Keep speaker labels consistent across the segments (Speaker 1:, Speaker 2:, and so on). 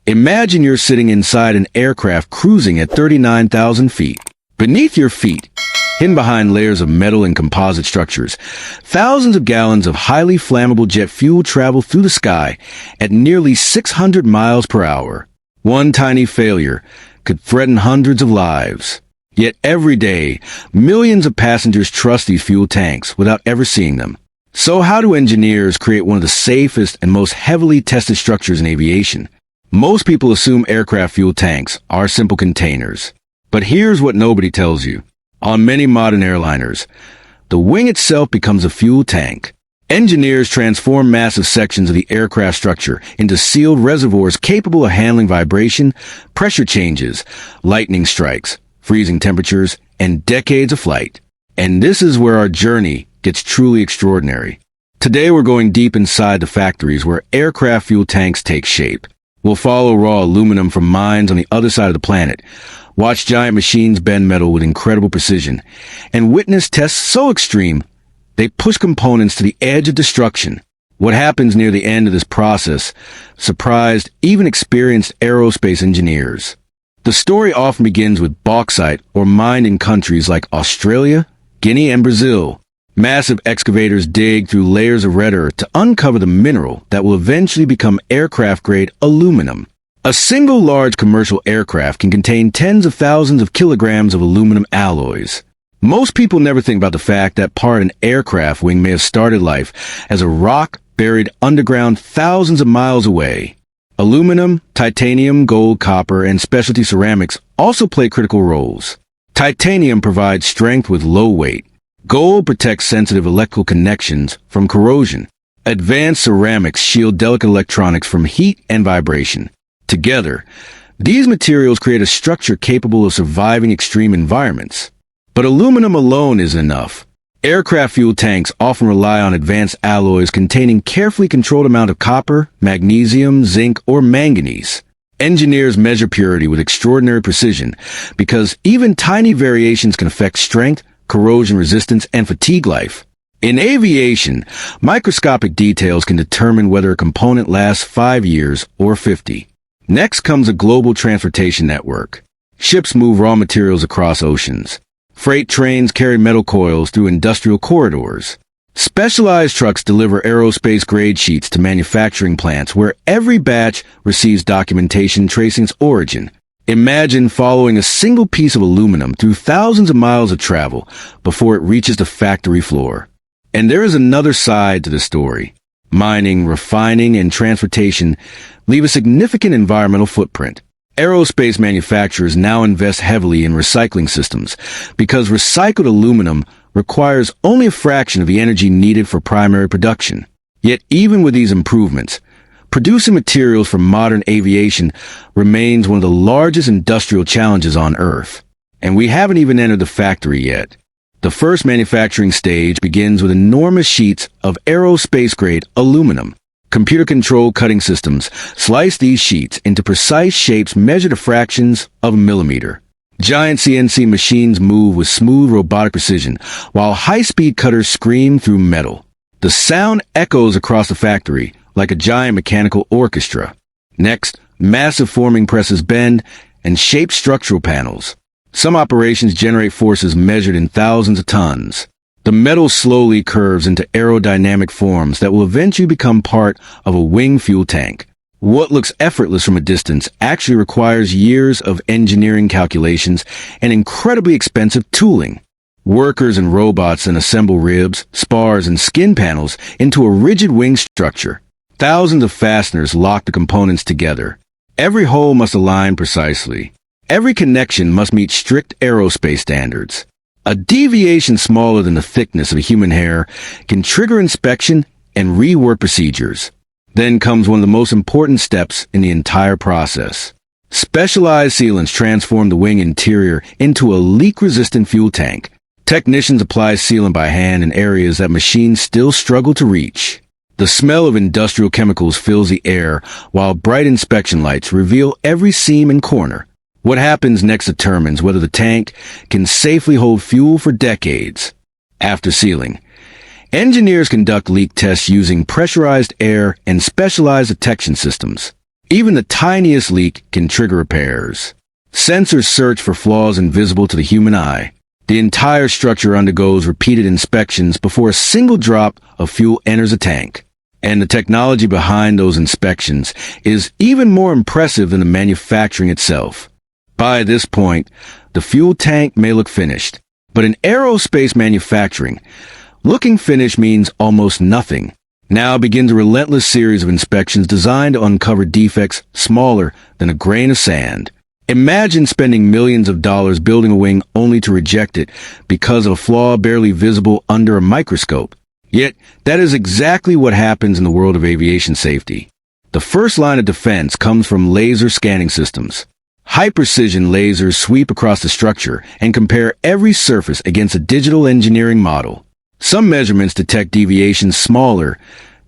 Speaker 1: Imagine you're sitting inside an aircraft cruising at 39,000 feet. Beneath your feet, hidden behind layers of metal and composite structures, thousands of gallons of highly flammable jet fuel travel through the sky at nearly 600 miles per hour. One tiny failure could threaten hundreds of lives. Yet every day, millions of passengers trust these fuel tanks without ever seeing them. So how do engineers create one of the safest and most heavily tested structures in aviation? Most people assume aircraft fuel tanks are simple containers. But here's what nobody tells you. On many modern airliners, the wing itself becomes a fuel tank. Engineers transform massive sections of the aircraft structure into sealed reservoirs capable of handling vibration, pressure changes, lightning strikes, freezing temperatures, and decades of flight. And this is where our journey gets truly extraordinary. Today we're going deep inside the factories where aircraft fuel tanks take shape. We'll follow raw aluminum from mines on the other side of the planet, watch giant machines bend metal with incredible precision, and witness tests so extreme they push components to the edge of destruction. What happens near the end of this process surprised even experienced aerospace engineers. The story often begins with bauxite, or mined in countries like Australia, Guinea, and Brazil. Massive excavators dig through layers of red earth to uncover the mineral that will eventually become aircraft-grade aluminum. A single large commercial aircraft can contain tens of thousands of kilograms of aluminum alloys. Most people never think about the fact that part of an aircraft wing may have started life as a rock buried underground thousands of miles away. Aluminum, titanium, gold, copper, and specialty ceramics also play critical roles. Titanium provides strength with low weight. Gold protects sensitive electrical connections from corrosion. Advanced ceramics shield delicate electronics from heat and vibration. Together, these materials create a structure capable of surviving extreme environments. But aluminum alone isn't enough. Aircraft fuel tanks often rely on advanced alloys containing carefully controlled amount of copper, magnesium, zinc, or manganese. Engineers measure purity with extraordinary precision because even tiny variations can affect strength, corrosion resistance, and fatigue life. In aviation, microscopic details can determine whether a component lasts 5 years or 50. Next comes a global transportation network. Ships move raw materials across oceans. Freight trains carry metal coils through industrial corridors. Specialized trucks deliver aerospace-grade sheets to manufacturing plants where every batch receives documentation tracing its origin. Imagine following a single piece of aluminum through thousands of miles of travel before it reaches the factory floor. And there is another side to the story. Mining, refining, and transportation leave a significant environmental footprint. Aerospace manufacturers now invest heavily in recycling systems because recycled aluminum requires only a fraction of the energy needed for primary production. Yet even with these improvements, producing materials for modern aviation remains one of the largest industrial challenges on Earth. And we haven't even entered the factory yet. The first manufacturing stage begins with enormous sheets of aerospace-grade aluminum. Computer-controlled cutting systems slice these sheets into precise shapes measured to fractions of a millimeter. Giant CNC machines move with smooth robotic precision, while high-speed cutters scream through metal. The sound echoes across the factory like a giant mechanical orchestra. Next, massive forming presses bend and shape structural panels. Some operations generate forces measured in thousands of tons. The metal slowly curves into aerodynamic forms that will eventually become part of a wing fuel tank. What looks effortless from a distance actually requires years of engineering calculations and incredibly expensive tooling. Workers and robots then assemble ribs, spars, and skin panels into a rigid wing structure. Thousands of fasteners lock the components together. Every hole must align precisely. Every connection must meet strict aerospace standards. A deviation smaller than the thickness of a human hair can trigger inspection and rework procedures. Then comes one of the most important steps in the entire process. Specialized sealants transform the wing interior into a leak-resistant fuel tank. Technicians apply sealant by hand in areas that machines still struggle to reach. The smell of industrial chemicals fills the air, while bright inspection lights reveal every seam and corner. What happens next determines whether the tank can safely hold fuel for decades. After sealing, engineers conduct leak tests using pressurized air and specialized detection systems. Even the tiniest leak can trigger repairs. Sensors search for flaws invisible to the human eye. The entire structure undergoes repeated inspections before a single drop of fuel enters a tank. And the technology behind those inspections is even more impressive than the manufacturing itself. By this point, the fuel tank may look finished, but in aerospace manufacturing, looking finished means almost nothing. Now begins a relentless series of inspections designed to uncover defects smaller than a grain of sand. Imagine spending millions of dollars building a wing only to reject it because of a flaw barely visible under a microscope. Yet, that is exactly what happens in the world of aviation safety. The first line of defense comes from laser scanning systems. High-precision lasers sweep across the structure and compare every surface against a digital engineering model. Some measurements detect deviations smaller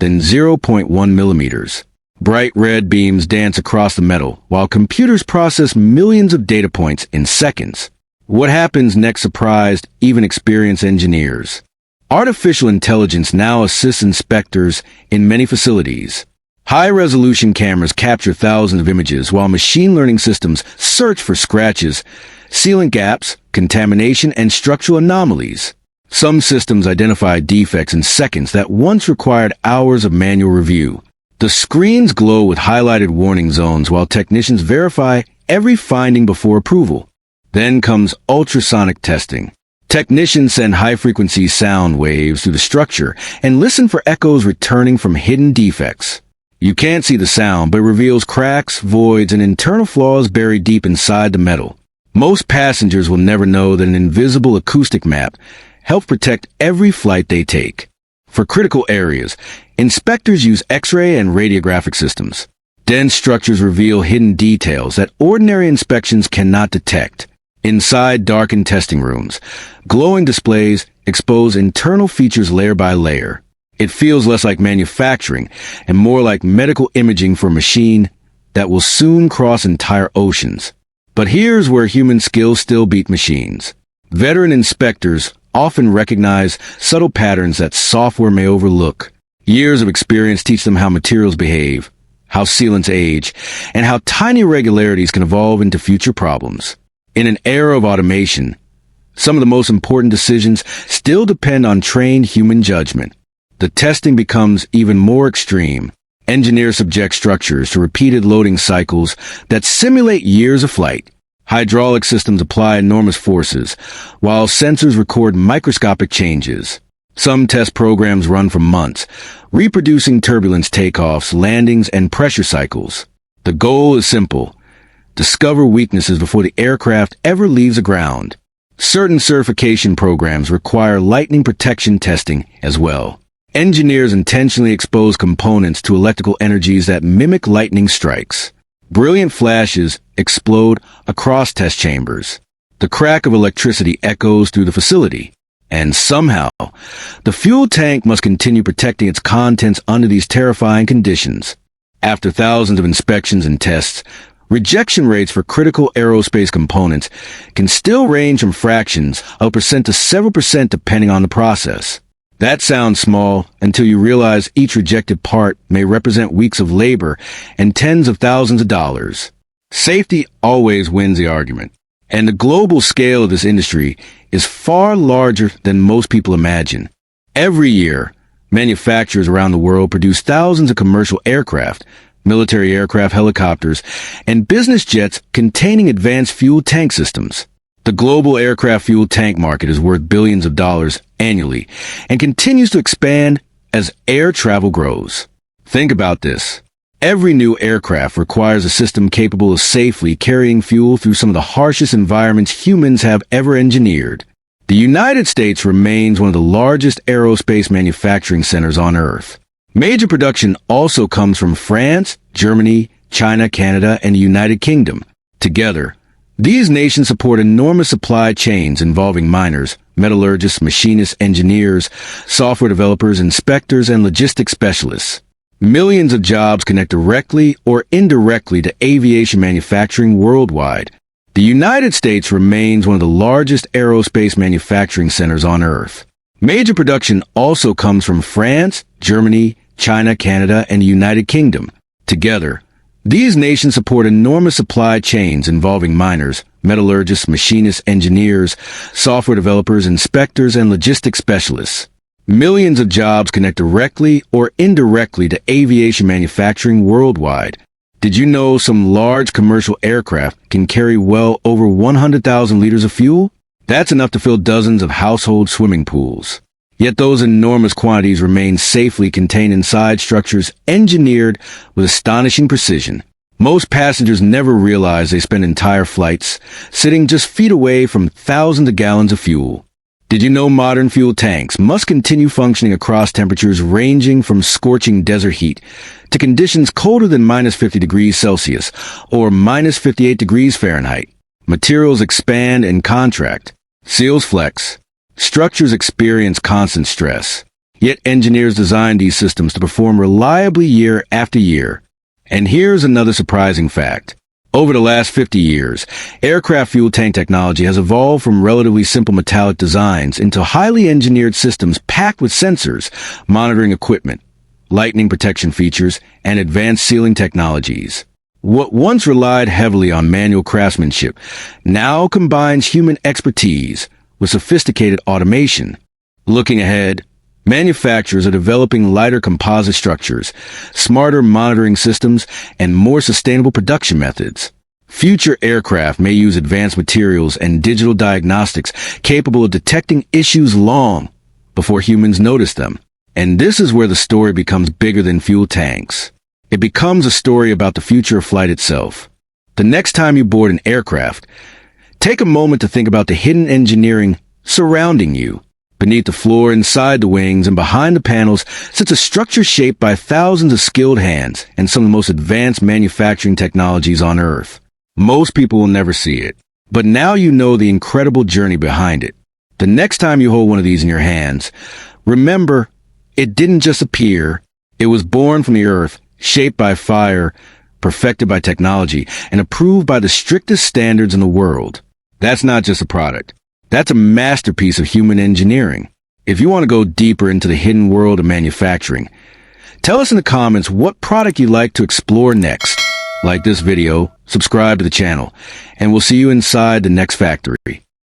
Speaker 1: than 0.1 millimeters. Bright red beams dance across the metal, while computers process millions of data points in seconds. What happens next surprised even experienced engineers. Artificial intelligence now assists inspectors in many facilities. High-resolution cameras capture thousands of images, while machine learning systems search for scratches, sealant gaps, contamination, and structural anomalies. Some systems identify defects in seconds that once required hours of manual review. The screens glow with highlighted warning zones while technicians verify every finding before approval. Then comes ultrasonic testing. Technicians send high-frequency sound waves through the structure and listen for echoes returning from hidden defects. You can't see the sound, but it reveals cracks, voids, and internal flaws buried deep inside the metal. Most passengers will never know that an invisible acoustic map helps protect every flight they take. For critical areas, inspectors use X-ray and radiographic systems. Dense structures reveal hidden details that ordinary inspections cannot detect. Inside darkened testing rooms, glowing displays expose internal features layer by layer. It feels less like manufacturing and more like medical imaging for a machine that will soon cross entire oceans. But here's where human skills still beat machines. Veteran inspectors often recognize subtle patterns that software may overlook. Years of experience teach them how materials behave, how sealants age, and how tiny irregularities can evolve into future problems. In an era of automation, some of the most important decisions still depend on trained human judgment. The testing becomes even more extreme. Engineers subject structures to repeated loading cycles that simulate years of flight. Hydraulic systems apply enormous forces, while sensors record microscopic changes. Some test programs run for months, reproducing turbulence takeoffs, landings, and pressure cycles. The goal is simple: discover weaknesses before the aircraft ever leaves the ground. Certain certification programs require lightning protection testing as well. Engineers intentionally expose components to electrical energies that mimic lightning strikes. Brilliant flashes explode across test chambers. The crack of electricity echoes through the facility. And somehow, the fuel tank must continue protecting its contents under these terrifying conditions. After thousands of inspections and tests, rejection rates for critical aerospace components can still range from fractions of a percent to several percent depending on the process. That sounds small until you realize each rejected part may represent weeks of labor and tens of thousands of dollars. Safety always wins the argument, and the global scale of this industry is far larger than most people imagine. Every year, manufacturers around the world produce thousands of commercial aircraft, military aircraft, helicopters, and business jets containing advanced fuel tank systems. The global aircraft fuel tank market is worth billions of dollars annually and continues to expand as air travel grows. Think about this. Every new aircraft requires a system capable of safely carrying fuel through some of the harshest environments humans have ever engineered. The United States remains one of the largest aerospace manufacturing centers on Earth. Major production also comes from France, Germany, China, Canada, and the United Kingdom. Together, these nations support enormous supply chains involving miners, metallurgists, machinists, engineers, software developers, inspectors, and logistics specialists. Millions of jobs connect directly or indirectly to aviation manufacturing worldwide. The United States remains one of the largest aerospace manufacturing centers on Earth. Major production also comes from France, Germany, China, Canada, and the United Kingdom. Together, These nations support enormous supply chains involving miners, metallurgists, machinists, engineers, software developers, inspectors, and logistics specialists. Millions of jobs connect directly or indirectly to aviation manufacturing worldwide. Did you know some large commercial aircraft can carry well over 100,000 liters of fuel? That's enough to fill dozens of household swimming pools. Yet those enormous quantities remain safely contained inside structures engineered with astonishing precision. Most passengers never realize they spend entire flights sitting just feet away from thousands of gallons of fuel. Did you know modern fuel tanks must continue functioning across temperatures ranging from scorching desert heat to conditions colder than -50 degrees Celsius or -58 degrees Fahrenheit? Materials expand and contract. Seals flex. Structures experience constant stress. Yet engineers designed these systems to perform reliably year after year. And here's another surprising fact. Over the last 50 years, aircraft fuel tank technology has evolved from relatively simple metallic designs into highly engineered systems packed with sensors, monitoring equipment, lightning protection features, and advanced sealing technologies. What once relied heavily on manual craftsmanship now combines human expertise with sophisticated automation. Looking ahead, manufacturers are developing lighter composite structures, smarter monitoring systems, and more sustainable production methods. Future aircraft may use advanced materials and digital diagnostics capable of detecting issues long before humans notice them. And this is where the story becomes bigger than fuel tanks. It becomes a story about the future of flight itself. The next time you board an aircraft, take a moment to think about the hidden engineering surrounding you. Beneath the floor, inside the wings, and behind the panels sits a structure shaped by thousands of skilled hands and some of the most advanced manufacturing technologies on Earth. Most people will never see it, but now you know the incredible journey behind it. The next time you hold one of these in your hands, remember, it didn't just appear. It was born from the Earth, shaped by fire, perfected by technology, and approved by the strictest standards in the world. That's not just a product. That's a masterpiece of human engineering. If you want to go deeper into the hidden world of manufacturing, tell us in the comments what product you'd like to explore next. Like this video, subscribe to the channel, and we'll see you inside the next factory.